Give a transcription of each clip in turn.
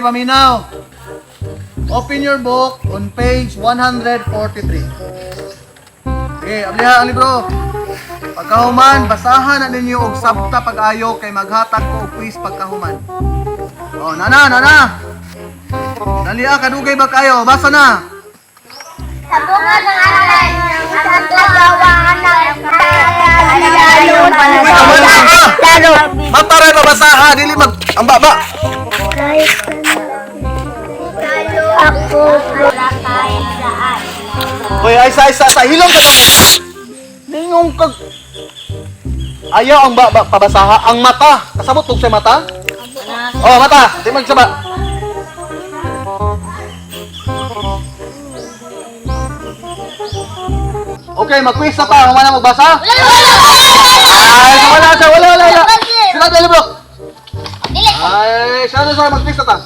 paminaw. Open your book on page 143. Okay, abliha ang libro. Pagkahuman, basahan na ninyo og sabta pag-ayo kay maghatag ko og quiz pagkahuman. Oh, nana. Daliha kadugay ba kayo? Basa na. Sabungan ng alay, sa tawawan ng Mata rin mabasaha, dili mag ang baba. Ako kahit saan. Hoy, ay sa hilong ka. Bingong kag ayaw ang baba pabasaha ang mata. Kasabot kog sa mata? Oh, mata. Di magsaba. Okay, mag-quiz na pa. Kung wala magbasa? Ay, wala. Sila tayo, bro. Ay, siya mag-quiz na ta.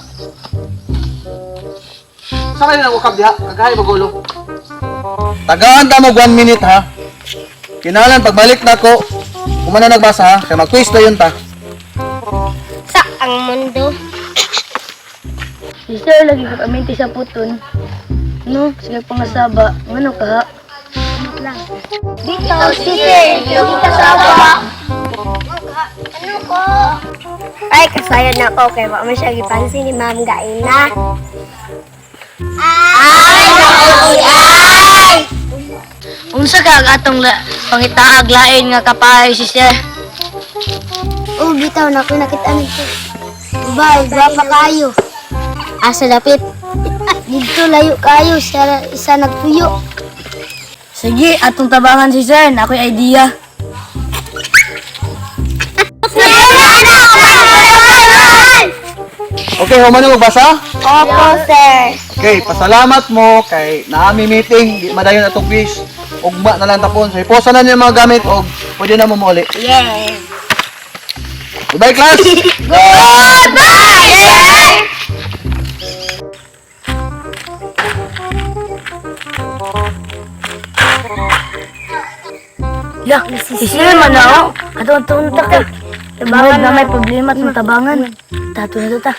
Saan kayo nag-ukab diha? Kagahay magulo. Tagaan ta mo 1 minute ha. Kinalan, pagbalik na ko, kung man na nagbasa ha, kaya mag-quiz na yun ta. Sa ang mundo. Sister, lagi ko kaminti sa puton. No, sige pangasaba. Ngano ka ha? Dito, sister, yung kasama. Ano ko? Ay, kasayan na ako kay mama siya gipansin ni Ma'am Gaina. Ay! Unsa ka atong pangitaag lain nga kapay sister? Oh, bitaw na ko nakita nito. Bye, gwapa kayo. Asa dapit? Dito layo kayo, isa nagtuyo. Sige, atong tabangan sister, na ako'y idea. Okay, kung man na magbasa? Opo, sir. Okay, pasalamat mo kay naami meeting, di madayon atong quiz. Ugma na lang tapon. So, iposa na niyo yung mga gamit o pwede na mo muli. Yes. Goodbye, class! Goodbye, sir! Ya, sister man na ako. Atong ta. Tabangan na may problema atong tabangan. Tato na to ta.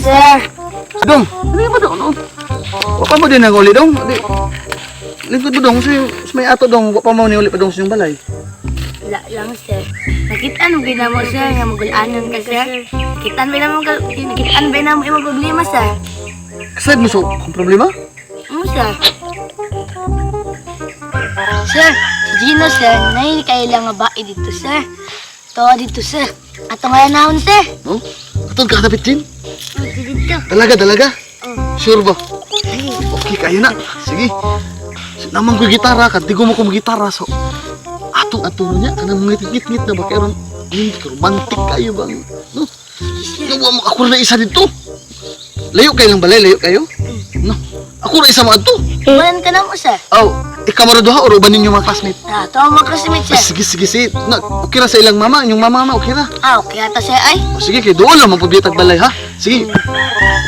Sir. Dong, ano ba dong? Wapa mo din nang uli dong? Lingkod mo dong, sa may ato dong, wapa mo ni uli pa dong sa yung balay. Wala lang sir. Nakita nung ginamo sir, nga magulanan ka sir. Nakita ba mo yung problema sir? Kasad mo so, kung problema? Ano sir? Sir, si Gino sir, nahin kayo lang nga bae dito sir. Tawa dito sir. Ato nga nahon sir. No? Atong kakadapit din? Dito. Dalaga? Sure ba? Okay, kayo na. Sige. Naman ko gitara, kantigo mo ko gitara, so atong niya, kanang mga ngit-ngit na ba, kaya romantic kayo bang, no? Gawa mo, ako na isa dito. Layo kayo lang balay, layo kayo? No? Ako na isa mo ato. Ibalan ka na mo sir. Oh, ikaw mo doha, o uban ninyo mga classmate? Tawa mga classmate sir. Sige. Okay ra sa ilang mama, inyong mama, okay ra. Okay ata sir ay. O sige, kay doon lang magpabiyatag balay, ha? Sige,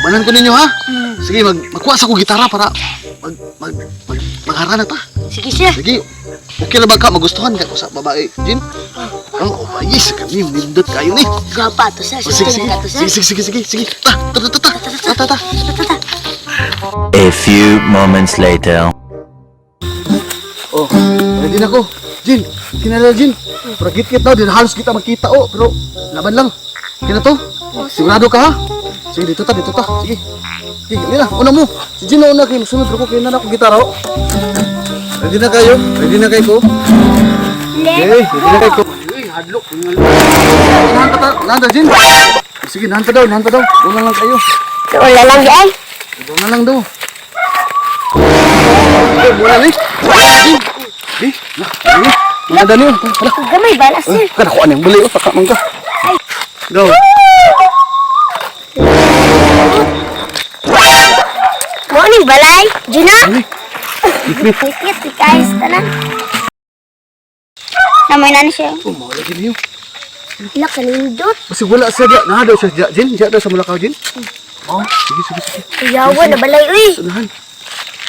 ubanan ko ninyo, ha? Sige, magkuha sa ko gitara para magharana ta. Sige sir. Sige, okay na ba ka? Magustuhan ka ko sa babae, Jin? Oh, yes, kami, nindot kayo ni. Gapa to sir. Oh, sige. Ka to sir. Sige. Ta. A few moments later. Oh, ready na ko. Jin, kinala Jin. Para git-git daw, din halos kita magkita, oh. Pero, laban lang. Kina to? Sigurado ka, ha? Sige, dito ta. Sige. Sige, nila, una mo. Si Jin na una kayo, sunod ko, kaya na ako gitara, oh. Ready na kayo? Ready na kayo ko? Okay, ready na kayo ko. Uy, hadlok. Nanda, Jin. Sige, nanta daw. Doon na lang kayo. Wala lang yan. Doon na lang daw. Sige, mula ni. Jin. Eh, nanda niyo. Hala. Gamay bala, sir. Kada ko anong bali, taka man ka. Go. Morning, balay. Gina? Ani. Ikrit. Ikit, ikayos tanan. Namay na siya. Oh, mau lagi niyo. Ila kanindot. Basi wala siya dia. Nah, daw siya Jin. Diya daw sa Mulakaw, Jin. Oh, sige. Iyawa na balay, uy. Sunahan.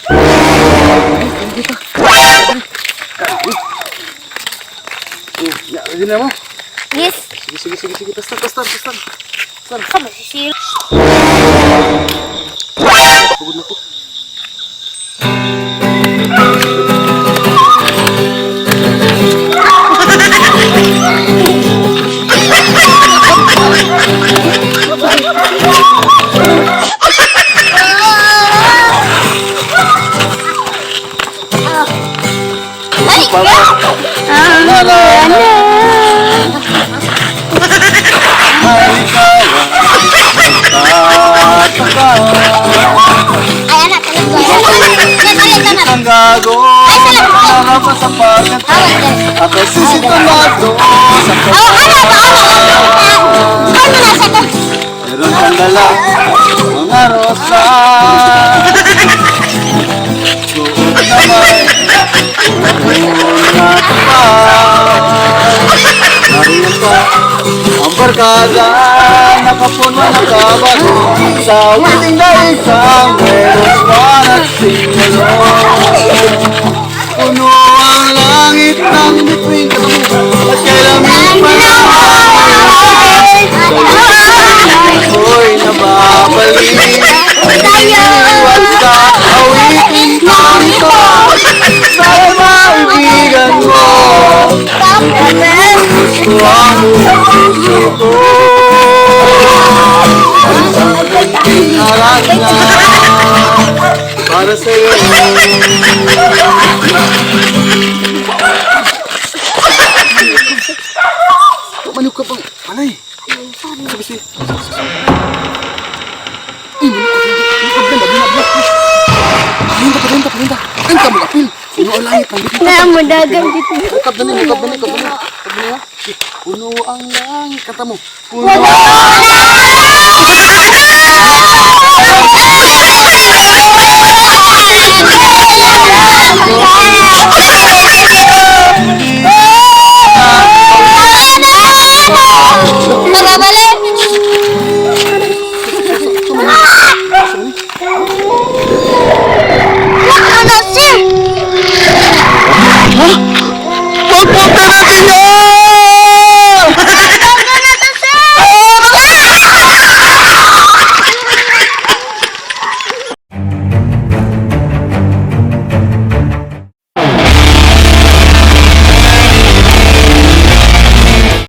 Ya, ready na mo? Yes. Sige. Tastan. Sama si Sir. Pagod na ko. Ay, anak, anak ko. Anak. Ang gago, harap sa pagkat ako sisitomado sa meron kang dala mga rosa suot naman una pa nariyan pa ang barkada nakapuno na kabalo sa witing na isang meron pa nagsingalo puno ang langit ng bituin at kailangan ako'y nababalik iwan sa awitin kang ito dahil maibigan mo gusto ang puso ko harap na para sa'yo manok ka pang panay sabi Palinda. Ang kamu kapil. Puno ang langit ng bituin. Na, dagan dito. Kap na niya. Puno ang langit. Kata mo. Puno Wala!